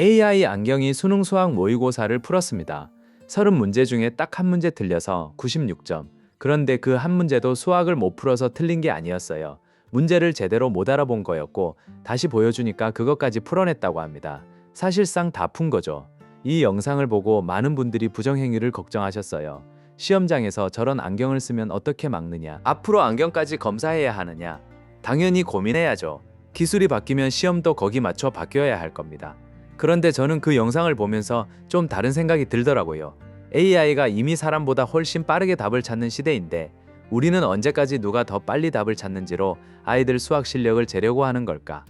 AI 안경이 수능 수학 모의고사를 풀었습니다. 30문제 중에 딱 한 문제 틀려서 96점. 그런데 그 한 문제도 수학을 못 풀어서 틀린 게 아니었어요. 문제를 제대로 못 알아본 거였고 다시 보여주니까 그것까지 풀어냈다고 합니다. 사실상 다 푼 거죠. 이 영상을 보고 많은 분들이 부정행위를 걱정하셨어요. 시험장에서 저런 안경을 쓰면 어떻게 막느냐? 앞으로 안경까지 검사해야 하느냐? 당연히 고민해야죠. 기술이 바뀌면 시험도 거기 맞춰 바뀌어야 할 겁니다. 그런데 저는 그 영상을 보면서 좀 다른 생각이 들더라고요. AI가 이미 사람보다 훨씬 빠르게 답을 찾는 시대인데 우리는 언제까지 누가 더 빨리 답을 찾는지로 아이들 수학 실력을 재려고 하는 걸까?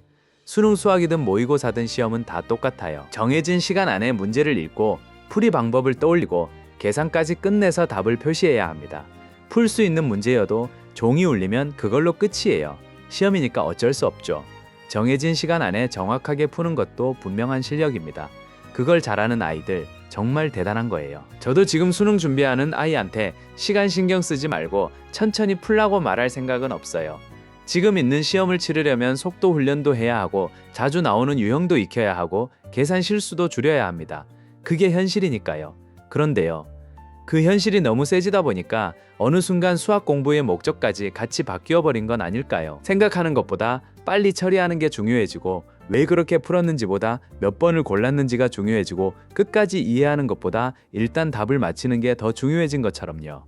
수능 수학이든 모의고사든 시험은 다 똑같아요. 정해진 시간 안에 문제를 읽고 풀이 방법을 떠올리고 계산까지 끝내서 답을 표시해야 합니다. 풀 수 있는 문제여도 종이 울리면 그걸로 끝이에요. 시험이니까 어쩔 수 없죠. 정해진 시간 안에 정확하게 푸는 것도 분명한 실력입니다. 그걸 잘하는 아이들 정말 대단한 거예요. 저도 지금 수능 준비하는 아이한테 시간 신경 쓰지 말고 천천히 풀라고 말할 생각은 없어요. 지금 있는 시험을 치르려면 속도 훈련도 해야 하고 자주 나오는 유형도 익혀야 하고 계산 실수도 줄여야 합니다. 그게 현실이니까요. 그런데요. 그 현실이 너무 세지다 보니까 어느 순간 수학 공부의 목적까지 같이 바뀌어 버린 건 아닐까요? 생각하는 것보다 빨리 처리하는 게 중요해지고 왜 그렇게 풀었는지보다 몇 번을 골랐는지가 중요해지고 끝까지 이해하는 것보다 일단 답을 맞히는 게 더 중요해진 것처럼요.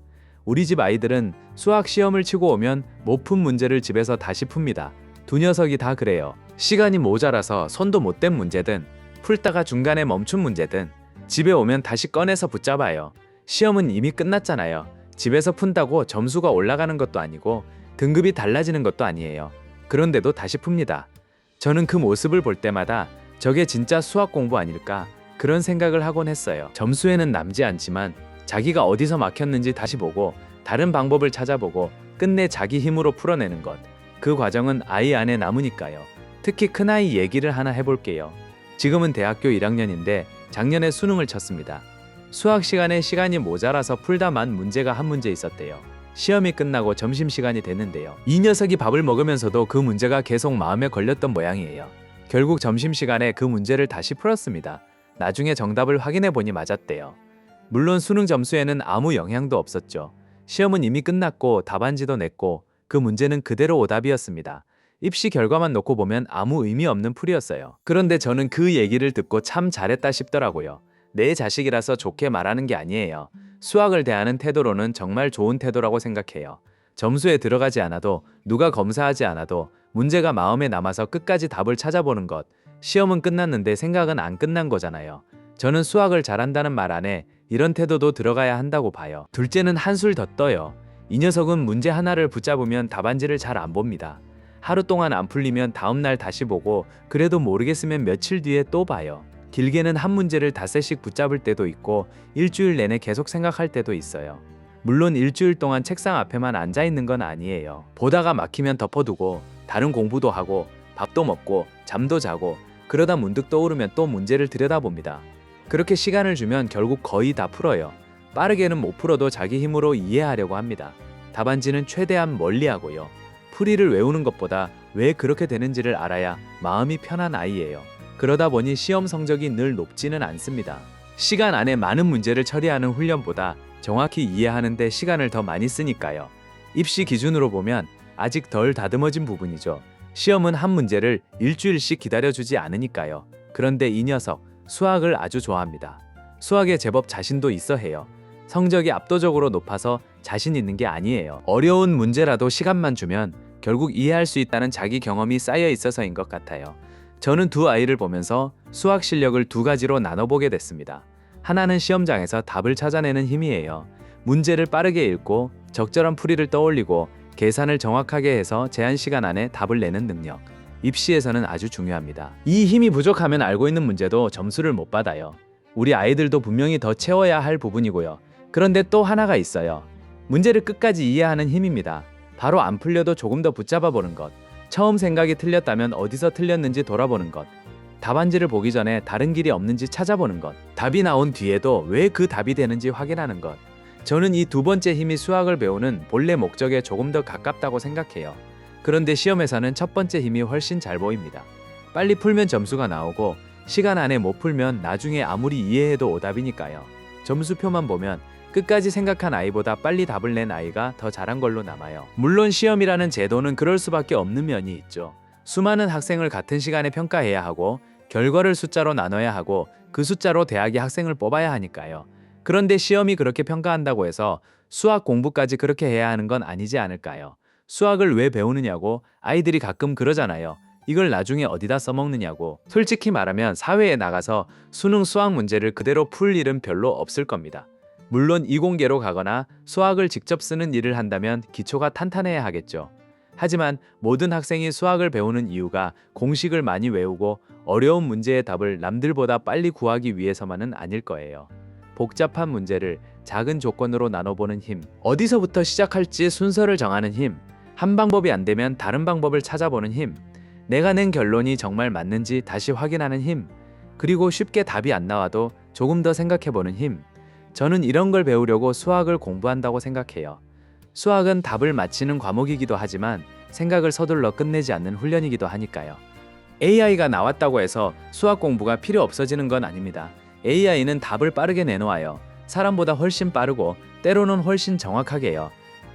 우리 집 아이들은 수학 시험을 치고 오면 못 푼 문제를 집에서 다시 풉니다. 두 녀석이 다 그래요. 시간이 모자라서 손도 못 댄 문제든 풀다가 중간에 멈춘 문제든 집에 오면 다시 꺼내서 붙잡아요. 시험은 이미 끝났잖아요. 집에서 푼다고 점수가 올라가는 것도 아니고 등급이 달라지는 것도 아니에요. 그런데도 다시 풉니다. 저는 그 모습을 볼 때마다 저게 진짜 수학 공부 아닐까 그런 생각을 하곤 했어요. 점수에는 남지 않지만 자기가 어디서 막혔는지 다시 보고 다른 방법을 찾아보고 끝내 자기 힘으로 풀어내는 것. 그 과정은 아이 안에 남으니까요. 특히 큰아이 얘기를 하나 해볼게요. 지금은 대학교 1학년인데 작년에 수능을 쳤습니다. 수학 시간에 시간이 모자라서 풀다만 문제가 한 문제 있었대요. 시험이 끝나고 점심시간이 됐는데요. 이 녀석이 밥을 먹으면서도 그 문제가 계속 마음에 걸렸던 모양이에요. 결국 점심시간에 그 문제를 다시 풀었습니다. 나중에 정답을 확인해 보니 맞았대요. 물론 수능 점수에는 아무 영향도 없었죠. 시험은 이미 끝났고 답안지도 냈고 그 문제는 그대로 오답이었습니다. 입시 결과만 놓고 보면 아무 의미 없는 풀이었어요. 그런데 저는 그 얘기를 듣고 참 잘했다 싶더라고요. 내 자식이라서 좋게 말하는 게 아니에요. 수학을 대하는 태도로는 정말 좋은 태도라고 생각해요. 점수에 들어가지 않아도 누가 검사하지 않아도 문제가 마음에 남아서 끝까지 답을 찾아보는 것. 시험은 끝났는데 생각은 안 끝난 거잖아요. 저는 수학을 잘한다는 말 안에 이런 태도도 들어가야 한다고 봐요. 둘째는 한술 더 떠요. 이 녀석은 문제 하나를 붙잡으면 답안지를 잘 안 봅니다. 하루 동안 안 풀리면 다음날 다시 보고 그래도 모르겠으면 며칠 뒤에 또 봐요. 길게는 한 문제를 닷새씩 붙잡을 때도 있고 일주일 내내 계속 생각할 때도 있어요. 물론 일주일 동안 책상 앞에만 앉아 있는 건 아니에요. 보다가 막히면 덮어두고 다른 공부도 하고 밥도 먹고 잠도 자고 그러다 문득 떠오르면 또 문제를 들여다봅니다. 그렇게 시간을 주면 결국 거의 다 풀어요. 빠르게는 못 풀어도 자기 힘으로 이해하려고 합니다. 답안지는 최대한 멀리하고요. 풀이를 외우는 것보다 왜 그렇게 되는지를 알아야 마음이 편한 아이예요. 그러다 보니 시험 성적이 늘 높지는 않습니다. 시간 안에 많은 문제를 처리하는 훈련보다 정확히 이해하는 데 시간을 더 많이 쓰니까요. 입시 기준으로 보면 아직 덜 다듬어진 부분이죠. 시험은 한 문제를 일주일씩 기다려주지 않으니까요. 그런데 이 녀석 수학을 아주 좋아합니다. 수학에 제법 자신도 있어 해요. 성적이 압도적으로 높아서 자신 있는 게 아니에요. 어려운 문제라도 시간만 주면 결국 이해할 수 있다는 자기 경험이 쌓여 있어서인 것 같아요. 저는 두 아이를 보면서 수학 실력을 두 가지로 나눠보게 됐습니다. 하나는 시험장에서 답을 찾아내는 힘이에요. 문제를 빠르게 읽고 적절한 풀이를 떠올리고 계산을 정확하게 해서 제한 시간 안에 답을 내는 능력. 입시에서는 아주 중요합니다. 이 힘이 부족하면 알고 있는 문제도 점수를 못 받아요. 우리 아이들도 분명히 더 채워야 할 부분이고요. 그런데 또 하나가 있어요. 문제를 끝까지 이해하는 힘입니다. 바로 안 풀려도 조금 더 붙잡아 보는 것. 처음 생각이 틀렸다면 어디서 틀렸는지 돌아보는 것. 답안지를 보기 전에 다른 길이 없는지 찾아보는 것. 답이 나온 뒤에도 왜 그 답이 되는지 확인하는 것. 저는 이 두 번째 힘이 수학을 배우는 본래 목적에 조금 더 가깝다고 생각해요. 그런데 시험에서는 첫 번째 힘이 훨씬 잘 보입니다. 빨리 풀면 점수가 나오고 시간 안에 못 풀면 나중에 아무리 이해해도 오답이니까요. 점수표만 보면 끝까지 생각한 아이보다 빨리 답을 낸 아이가 더 잘한 걸로 남아요. 물론 시험이라는 제도는 그럴 수밖에 없는 면이 있죠. 수많은 학생을 같은 시간에 평가해야 하고 결과를 숫자로 나눠야 하고 그 숫자로 대학의 학생을 뽑아야 하니까요. 그런데 시험이 그렇게 평가한다고 해서 수학 공부까지 그렇게 해야 하는 건 아니지 않을까요? 수학을 왜 배우느냐고 아이들이 가끔 그러잖아요. 이걸 나중에 어디다 써먹느냐고. 솔직히 말하면 사회에 나가서 수능 수학 문제를 그대로 풀 일은 별로 없을 겁니다. 물론 이공계로 가거나 수학을 직접 쓰는 일을 한다면 기초가 탄탄해야 하겠죠. 하지만 모든 학생이 수학을 배우는 이유가 공식을 많이 외우고 어려운 문제의 답을 남들보다 빨리 구하기 위해서만은 아닐 거예요. 복잡한 문제를 작은 조건으로 나눠보는 힘, 어디서부터 시작할지 순서를 정하는 힘, 한 방법이 안 되면 다른 방법을 찾아보는 힘, 내가 낸 결론이 정말 맞는지 다시 확인하는 힘, 그리고 쉽게 답이 안 나와도 조금 더 생각해보는 힘. 저는 이런 걸 배우려고 수학을 공부한다고 생각해요. 수학은 답을 맞히는 과목이기도 하지만 생각을 서둘러 끝내지 않는 훈련이기도 하니까요. AI가 나왔다고 해서 수학 공부가 필요 없어지는 건 아닙니다. AI는 답을 빠르게 내놓아요. 사람보다 훨씬 빠르고 때로는 훨씬 정확하게요.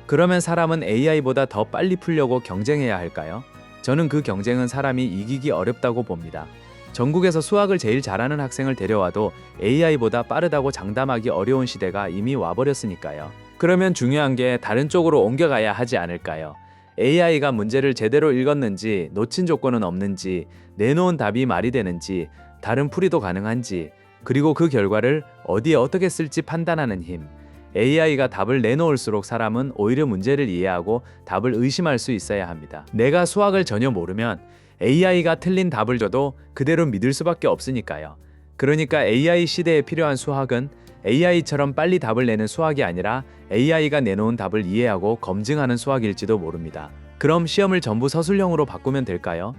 그러면 사람은 AI보다 더 빨리 풀려고 경쟁해야 할까요? 저는 그 경쟁은 사람이 이기기 어렵다고 봅니다. 전국에서 수학을 제일 잘하는 학생을 데려와도 AI보다 빠르다고 장담하기 어려운 시대가 이미 와버렸으니까요. 그러면 중요한 게 다른 쪽으로 옮겨가야 하지 않을까요? AI가 문제를 제대로 읽었는지, 놓친 조건은 없는지, 내놓은 답이 말이 되는지, 다른 풀이도 가능한지, 그리고 그 결과를 어디에 어떻게 쓸지 판단하는 힘. AI가 답을 내놓을수록 사람은 오히려 문제를 이해하고 답을 의심할 수 있어야 합니다. 내가 수학을 전혀 모르면 AI가 틀린 답을 줘도 그대로 믿을 수밖에 없으니까요. 그러니까 AI 시대에 필요한 수학은 AI처럼 빨리 답을 내는 수학이 아니라 AI가 내놓은 답을 이해하고 검증하는 수학일지도 모릅니다. 그럼 시험을 전부 서술형으로 바꾸면 될까요?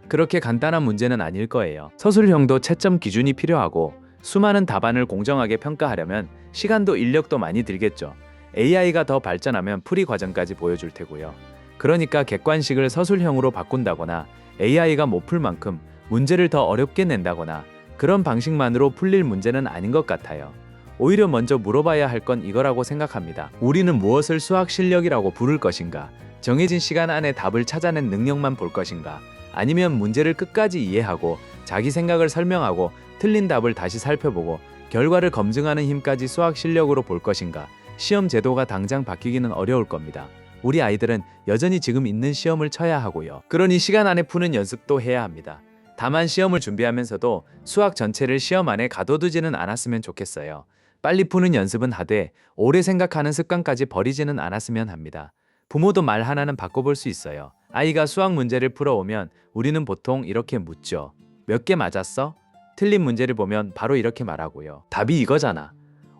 그렇게 간단한 문제는 아닐 거예요. 서술형도 채점 기준이 필요하고 수많은 답안을 공정하게 평가하려면 시간도 인력도 많이 들겠죠. AI가 더 발전하면 풀이 과정까지 보여줄 테고요. 그러니까 객관식을 서술형으로 바꾼다거나 AI가 못 풀 만큼 문제를 더 어렵게 낸다거나 그런 방식만으로 풀릴 문제는 아닌 것 같아요. 오히려 먼저 물어봐야 할 건 이거라고 생각합니다. 우리는 무엇을 수학 실력이라고 부를 것인가? 정해진 시간 안에 답을 찾아낸 능력만 볼 것인가? 아니면 문제를 끝까지 이해하고 자기 생각을 설명하고 틀린 답을 다시 살펴보고 결과를 검증하는 힘까지 수학 실력으로 볼 것인가? 시험 제도가 당장 바뀌기는 어려울 겁니다. 우리 아이들은 여전히 지금 있는 시험을 쳐야 하고요. 그러니 시간 안에 푸는 연습도 해야 합니다. 다만 시험을 준비하면서도 수학 전체를 시험 안에 가둬두지는 않았으면 좋겠어요. 빨리 푸는 연습은 하되 오래 생각하는 습관까지 버리지는 않았으면 합니다. 부모도 말 하나는 바꿔볼 수 있어요. 아이가 수학 문제를 풀어오면 우리는 보통 이렇게 묻죠. 몇 개 맞았어? 틀린 문제를 보면 바로 이렇게 말하고요. 답이 이거잖아.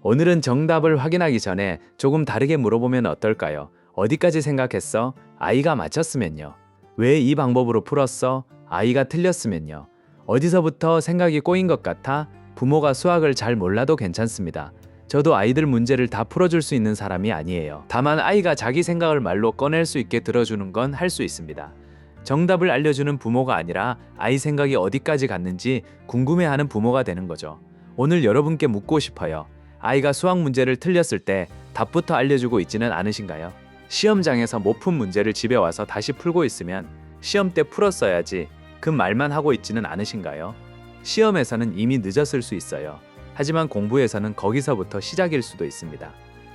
오늘은 정답을 확인하기 전에 조금 다르게 물어보면 어떨까요? 어디까지 생각했어? 아이가 맞췄으면요. 왜 이 방법으로 풀었어? 아이가 틀렸으면요. 어디서부터 생각이 꼬인 것 같아? 부모가 수학을 잘 몰라도 괜찮습니다. 저도 아이들 문제를 다 풀어줄 수 있는 사람이 아니에요. 다만 아이가 자기 생각을 말로 꺼낼 수 있게 들어주는 건 할 수 있습니다. 정답을 알려주는 부모가 아니라 아이 생각이 어디까지 갔는지 궁금해하는 부모가 되는 거죠. 오늘 여러분께 묻고 싶어요. 아이가 수학 문제를 틀렸을 때 답부터 알려주고 있지는 않으신가요? 시험장에서 못 푼 문제를 집에 와서 다시 풀고 있으면 시험 때 풀었어야지 그 말만 하고 있지는 않으신가요? 시험에서는 이미 늦었을 수 있어요. 하지만 공부에서는 거기서부터 시작일 수도 있습니다.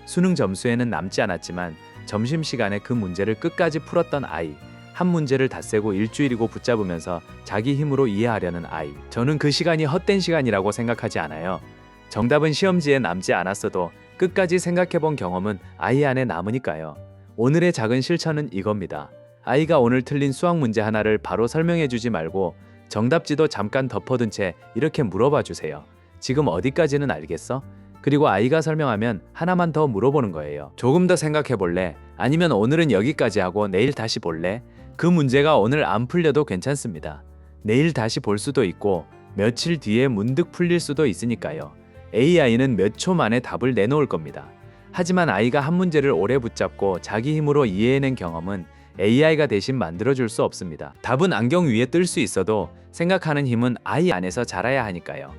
수능 점수에는 남지 않았지만 점심시간에 그 문제를 끝까지 풀었던 아이, 한 문제를 닷새고 일주일이고 붙잡으면서 자기 힘으로 이해하려는 아이, 저는 그 시간이 헛된 시간이라고 생각하지 않아요. 정답은 시험지에 남지 않았어도 끝까지 생각해본 경험은 아이 안에 남으니까요. 오늘의 작은 실천은 이겁니다. 아이가 오늘 틀린 수학 문제 하나를 바로 설명해주지 말고 정답지도 잠깐 덮어둔 채 이렇게 물어봐 주세요. 지금 어디까지는 알겠어? 그리고 아이가 설명하면 하나만 더 물어보는 거예요. 조금 더 생각해 볼래? 아니면 오늘은 여기까지 하고 내일 다시 볼래? 그 문제가 오늘 안 풀려도 괜찮습니다. 내일 다시 볼 수도 있고 며칠 뒤에 문득 풀릴 수도 있으니까요. AI는 몇 초 만에 답을 내놓을 겁니다. 하지만 아이가 한 문제를 오래 붙잡고 자기 힘으로 이해해낸 경험은 AI가 대신 만들어줄 수 없습니다. 답은 안경 위에 뜰 수 있어도 생각하는 힘은 아이 안에서 자라야 하니까요.